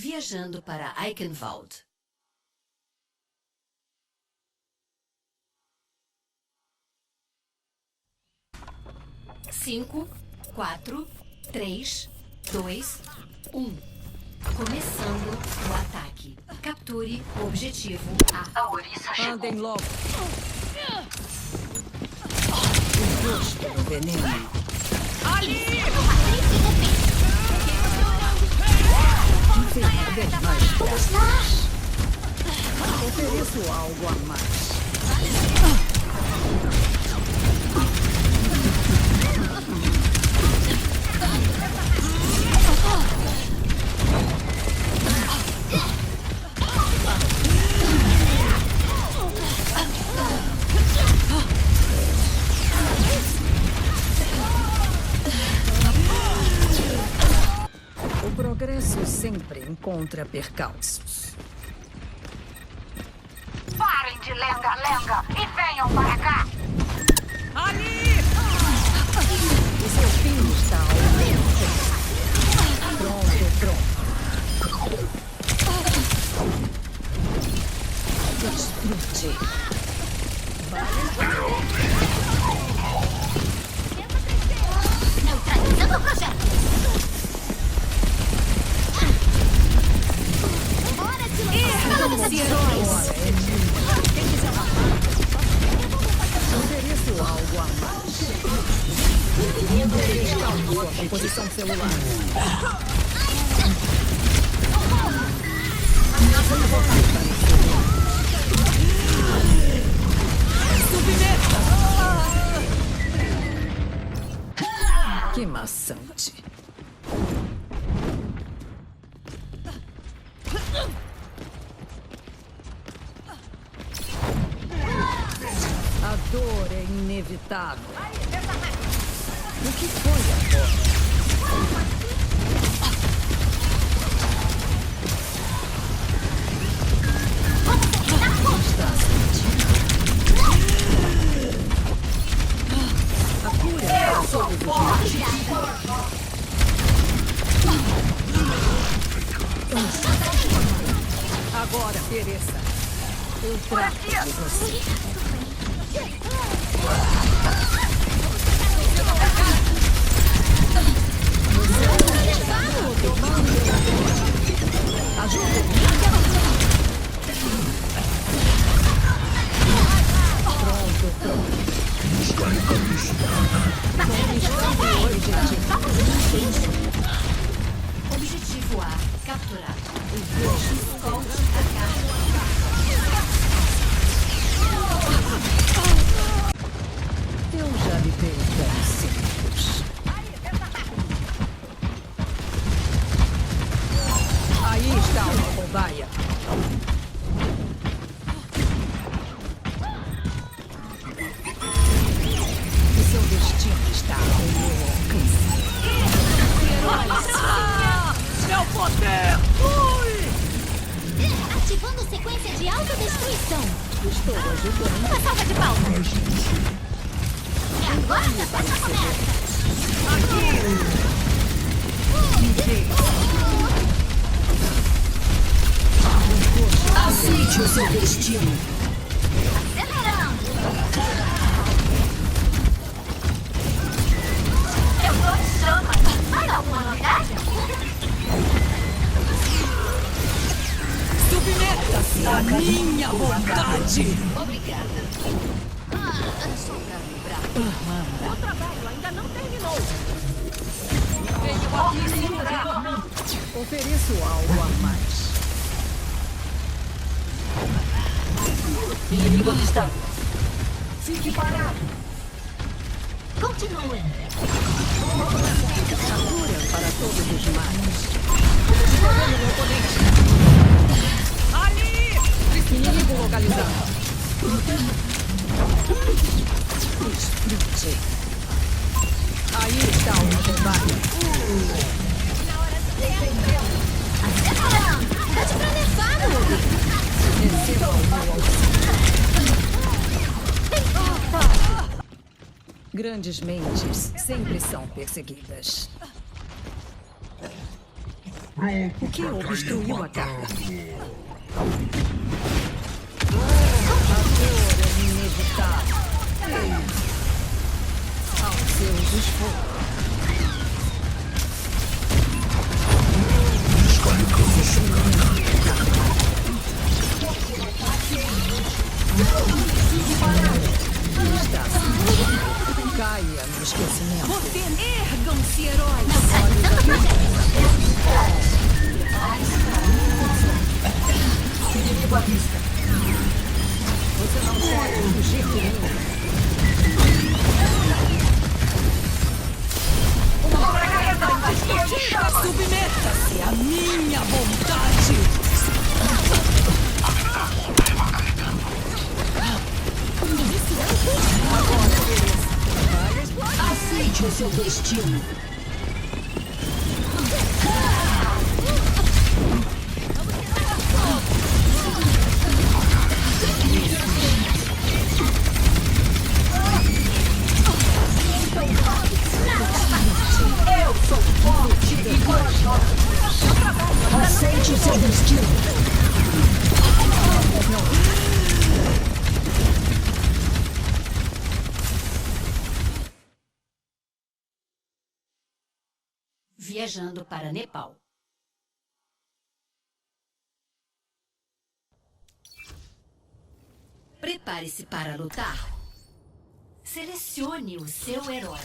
Viajando para Eichenwald. 5, 4, 3, 2, 1. Começando o ataque. Capture o objetivo A. A ouriça chegou. Andem logo. O gosto do veneno. Ali! Bem mais práticas. Ofereço algo a mais. O progresso sempre encontra percalços. Parem de lenga-lenga e venham para cá. Ali! O seu fim está ao pronto. Desfrute. Neutralizando o projeto. Hora de lançar. Ofereço algo a mais. Sua composição celular. Que maçante. A dor é inevitável. O que foi agora? Está sentindo? A cura é sobre os agora, pereça. Eu trato de você. Objetivo A capturado. Escolte a carga. Eu já lhe dei conselhos. Aí está uma cobaia. O seu destino está ao meu alcance. Meu poder! Ativando sequência de autodestruição. Estou ajudando. Uma salva de palmas. E agora essa começa. Aceite o seu destino. Acelerando. Eu tô em chamas. Mais alguma novidade? Submeta-se à minha vontade. Obrigada. Só pra lembrar. O trabalho ainda não terminou. Venho aqui segurar. Ofereço algo a mais. Inimigo avistado. Fique parado. Continue. A cura para todos os males. Ali! Inimigo localizado. Desfrute. Aí está uma cobaia. Acelerando. Pede pra levar, Ruby. Receba o meu auxílio. Grandes mentes sempre são perseguidas. O que obstruiu a carga? A dor é inevitável. Aos seus esforços. Caia no esquecimento. Ergam-se, heróis! Inimigo à vista. Você não pode fugir de mim. Submeta-se à minha vontade. Aceite o seu destino. Eu sou forte e corajoso. Aceite o seu destino. Viajando para Nepal. Prepare-se para lutar. Selecione o seu herói.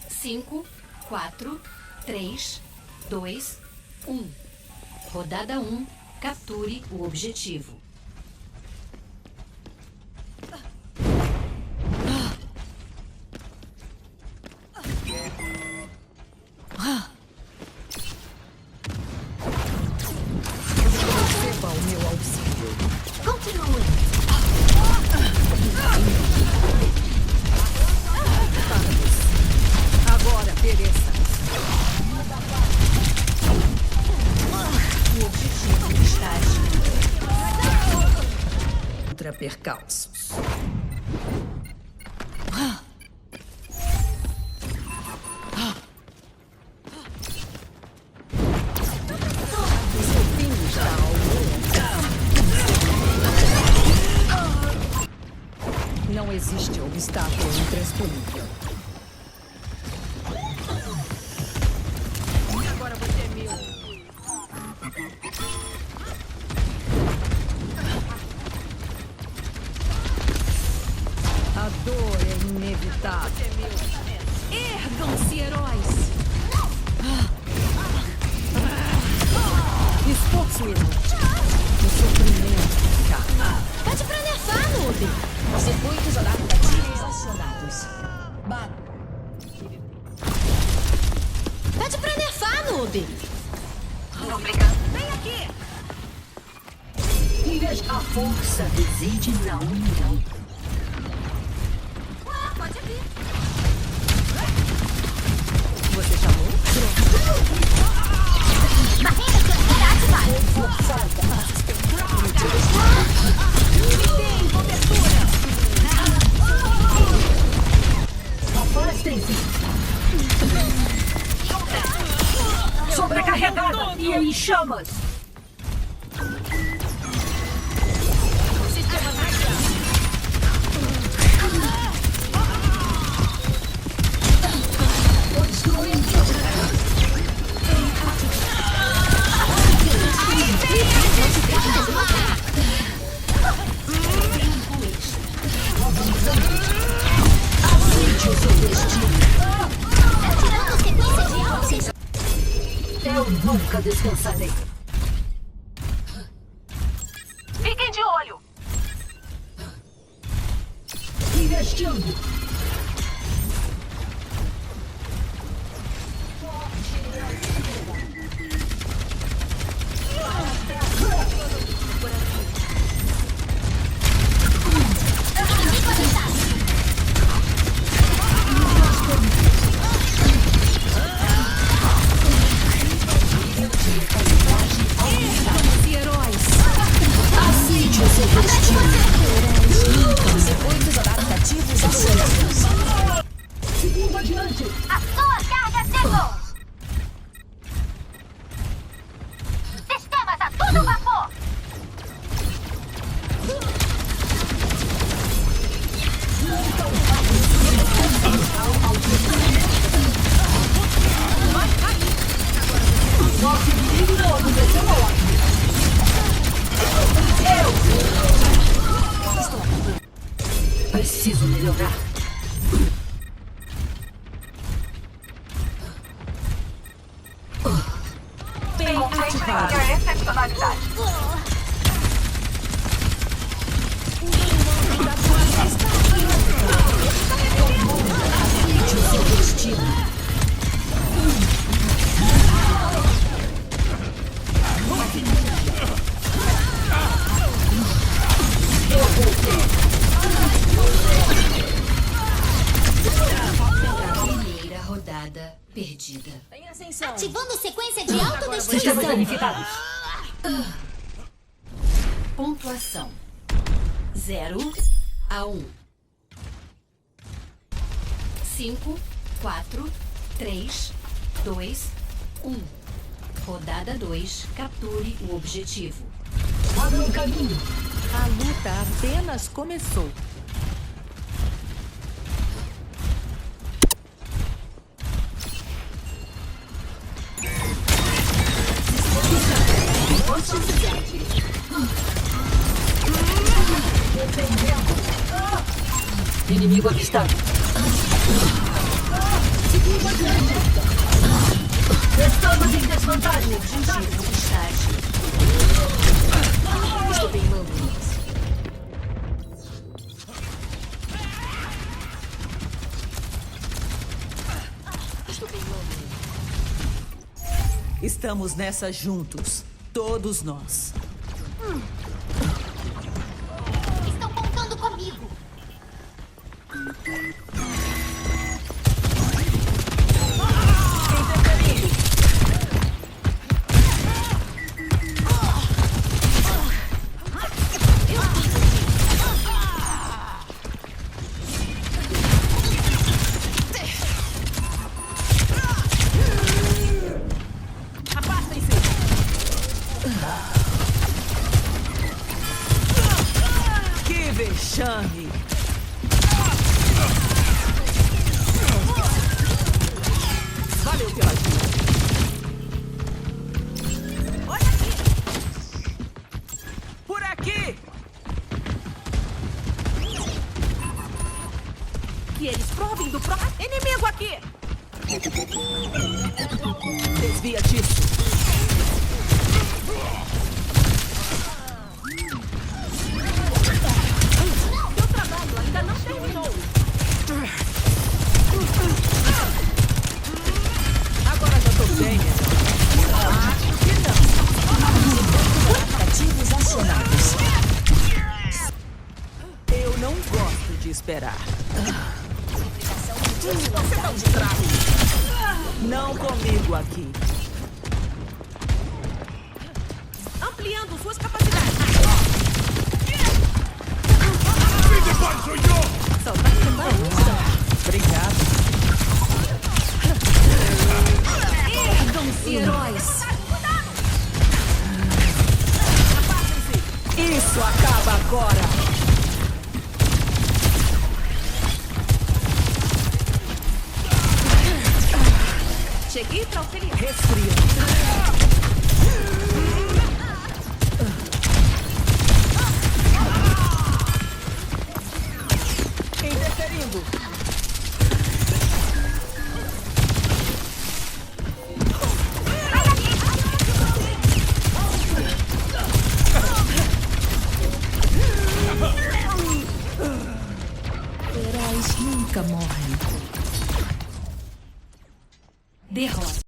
Cinco, 4, 3, 2, 1. Rodada 1. Capture o objetivo. Receba o meu auxílio. Continue. Agora pereça. O objetivo está agindo. Contra percalços. Seu fim está ao alcance. Não existe obstáculo intransponível. Agora você é meu. A dor é inevitável. Ergam-se, heróis. Esforço inútil. O sofrimento carnal. Pede pra nerfar, noob. Circuitos adaptativos acionados. Pede pra nerfar, noob. Vem aqui. A força reside na união. Pode vir. Você chamou? Barreira protetora ativada. Tem cobertura. Afastem-se. Sobrecarregada e em chamas. Sistema hackeado. Aceite o seu destino. Tirando sequência de alces. Eu nunca descansarei. Fiquem de olho. Investindo. Ergam-se, heróis. Circuitos adaptativos acionados. A sua carga chegou! Sistemas a todo vapor! Preciso melhorar. Bem ativado. Excepcionalidade. Aceite o seu destino. Primeira rodada perdida. Em ascensão. Ativando sequência de autodestruição. Sistemas danificados. Pontuação: 0 a 1. 5, 4, 3, 2, 1. Rodada 2. Capture o objetivo. Abra um caminho. A luta apenas começou. Inimigo avistado. Estamos em desvantagem. Objetivo estágio. Estou bem maluco. Estamos nessa juntos. Todos nós. Estão contando comigo. Que vexame! Valeu pela ajuda. Olha aqui! Por aqui! Que eles provem do próprio inimigo aqui! Desvia disso! Seu trabalho ainda não terminou! Agora já tô bem, acho que não. Ativos acionados. Eu não gosto de esperar. Você tá distraído. Não comigo aqui. Ampliando suas capacidades. Só tá queimando. Obrigado. Ergam-se heróis. Isso acaba agora. Cheguei pra auxiliar. Resfriando. Interferindo. Heróis nunca morrem. Derrota.